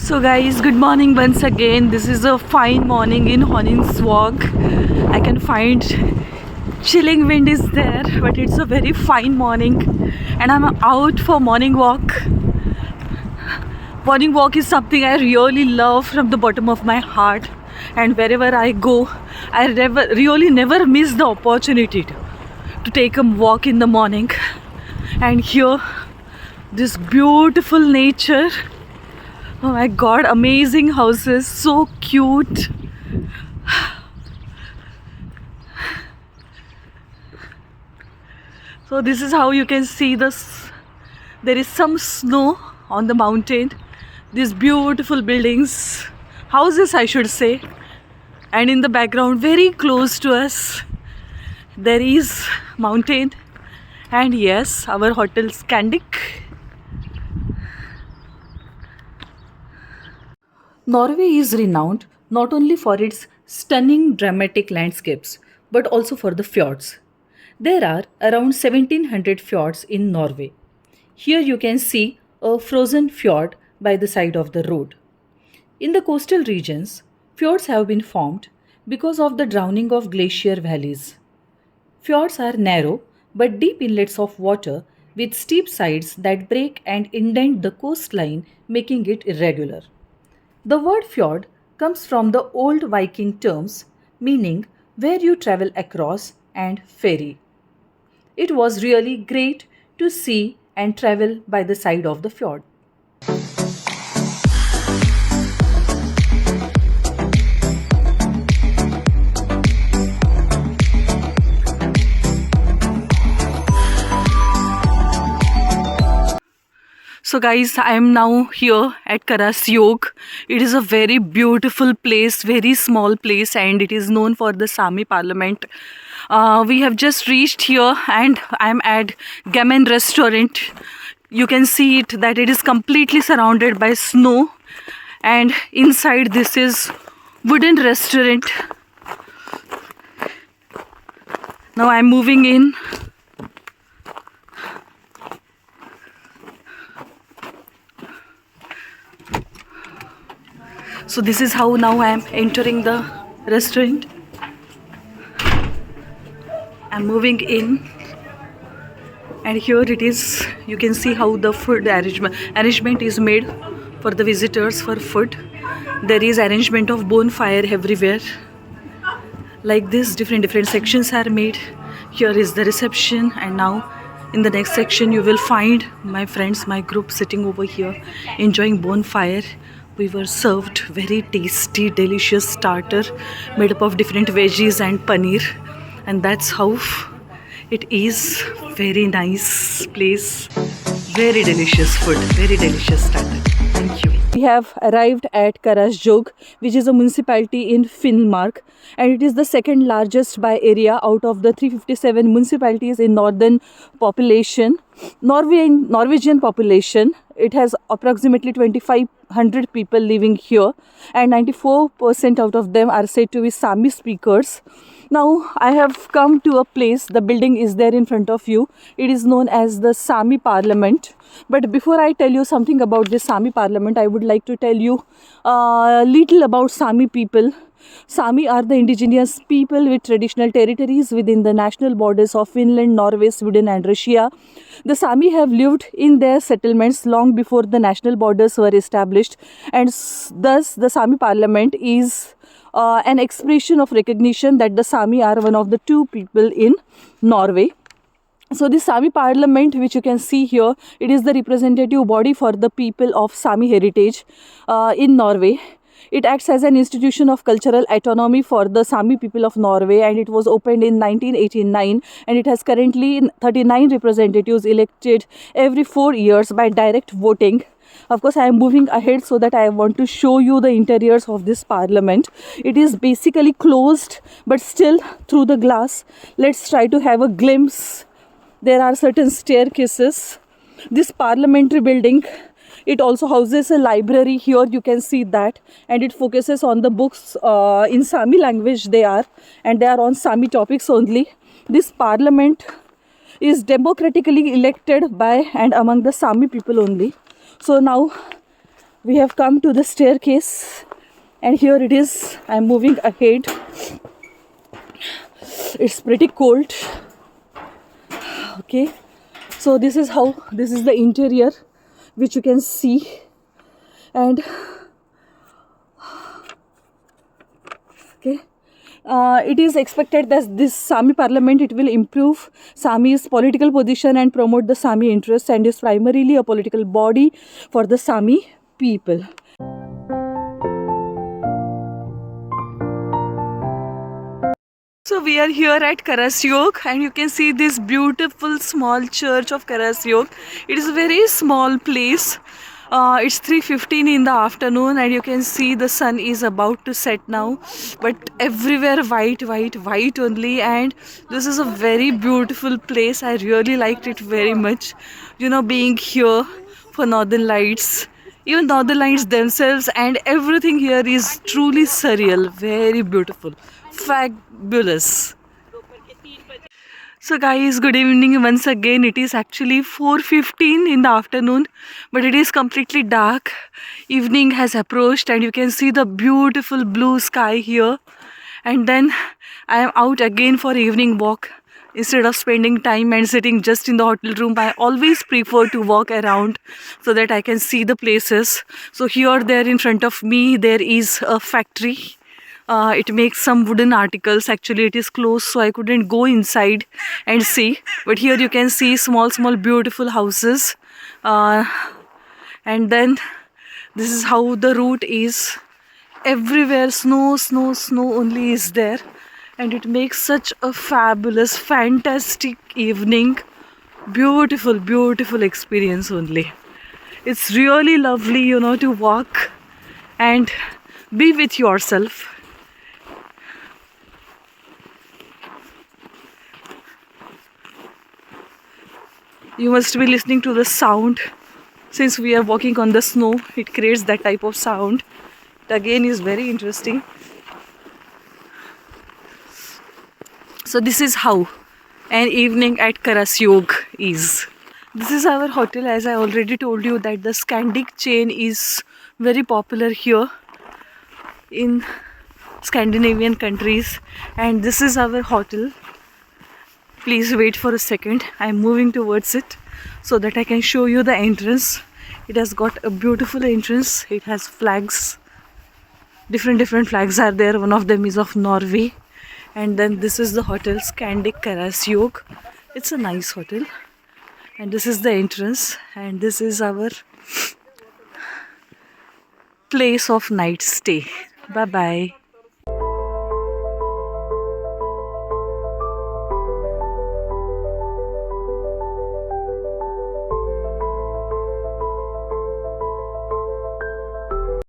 So guys, good morning once again. This is a fine morning in Honins Walk. I can find chilling wind is there, but it's a very fine morning and I'm out for morning walk. Morning walk is something I really love from the bottom of my heart, and wherever I go, I really never miss the opportunity to take a walk in the morning and hear this beautiful nature. Oh my god, amazing houses, so cute. So this is how you can see this. There is some snow on the mountain. These beautiful buildings, houses I should say. And in the background, very close to us, there is mountain. And yes, our hotel Scandic. Norway is renowned not only for its stunning dramatic landscapes but also for the fjords. There are around 1700 fjords in Norway. Here you can see a frozen fjord by the side of the road. In the coastal regions, fjords have been formed because of the drowning of glacier valleys. Fjords are narrow but deep inlets of water with steep sides that break and indent the coastline, making it irregular. The word fjord comes from the old Viking terms meaning where you travel across and ferry. It was really great to see and travel by the side of the fjord. So guys, I am now here at Karasjok. It is a very beautiful place, very small place, and it is known for the Sami Parliament. We have just reached here and I am at Gammon restaurant. You can see it that it is completely surrounded by snow, and inside this is wooden restaurant. Now I am moving in. So this is how now I am entering the restaurant. I'm moving in, and here it is. You can see how the food arrangement is made for the visitors for food. There is arrangement of bonfire everywhere. Like this, different sections are made. Here is the reception, and now in the next section you will find my friends, my group sitting over here enjoying bonfire. We were served very tasty, delicious starter made up of different veggies and paneer, and that's how it is. Very nice place, very delicious food, very delicious starter. Thank you. We have arrived at Karasjok, which is a municipality in Finnmark, and it is the second largest by area out of the 357 municipalities in Norwegian population. It has approximately 2500 people living here, and 94% out of them are said to be Sami speakers. Now I have come to a place, the building is there in front of you. It is known as the Sami Parliament. But before I tell you something about this Sami Parliament, I would like to tell you a little about Sami people. Sami are the indigenous people with traditional territories within the national borders of Finland, Norway, Sweden and Russia. The Sami have lived in their settlements long before the national borders were established, and thus the Sami Parliament is an expression of recognition that the Sami are one of the two people in Norway. So the Sami Parliament, which you can see here, it is the representative body for the people of Sami heritage in Norway. It acts as an institution of cultural autonomy for the Sami people of Norway, and it was opened in 1989, and it has currently 39 representatives elected every 4 years by direct voting. Of course, I am moving ahead so that I want to show you the interiors of this parliament. It is basically closed, but still through the glass, let's try to have a glimpse. There are certain staircases. This parliamentary building, it also houses a library. Here you can see that, and it focuses on the books in Sami language and they are on Sami topics only. This parliament is democratically elected by and among the Sami people only. So now We have come to the staircase, and here it is. I'm moving ahead. It's pretty cold. Okay, so this is the interior, which you can see. And okay, it is expected that this Sami parliament, it will improve Sami's political position and promote the Sami interests, and is primarily a political body for the Sami people. So we are here at Karasyog, and you can see this beautiful small church of Karasyog. It is a very small place. It's 3:15 in the afternoon, and you can see the sun is about to set now. But everywhere white, white, white only. And this is a very beautiful place. I really liked it very much. You know, being here for Northern Lights. Even Northern Lights themselves, and everything here is truly surreal. Very beautiful. Fabulous. So guys, good evening once again. It is actually 4:15 in the afternoon, but it is completely dark. Evening has approached, and you can see the beautiful blue sky here. And then I am out again for evening walk. Instead of spending time and sitting just in the hotel room, I always prefer to walk around so that I can see the places. So here, there in front of me, there is a factory. It makes some wooden articles. Actually, it is closed, so I couldn't go inside and see. But here you can see small, small, beautiful houses. And then this is how the route is. Everywhere snow, snow, snow only is there. And it makes such a fabulous, fantastic evening. Beautiful, beautiful experience only. It's really lovely, you know, to walk and be with yourself. You must be listening to the sound. Since we are walking on the snow, it creates that type of sound. It again is very interesting. So this is how an evening at Karasyog is. This is our hotel. As I already told you that the Scandic chain is very popular here in Scandinavian countries, and this is our hotel. Please wait for a second. I am moving towards it so that I can show you the entrance. It has got a beautiful entrance. It has flags. Different flags are there. One of them is of Norway. And then this is the hotel, Scandic Karasyog. It's a nice hotel. And this is the entrance. And this is our place of night stay. Bye bye.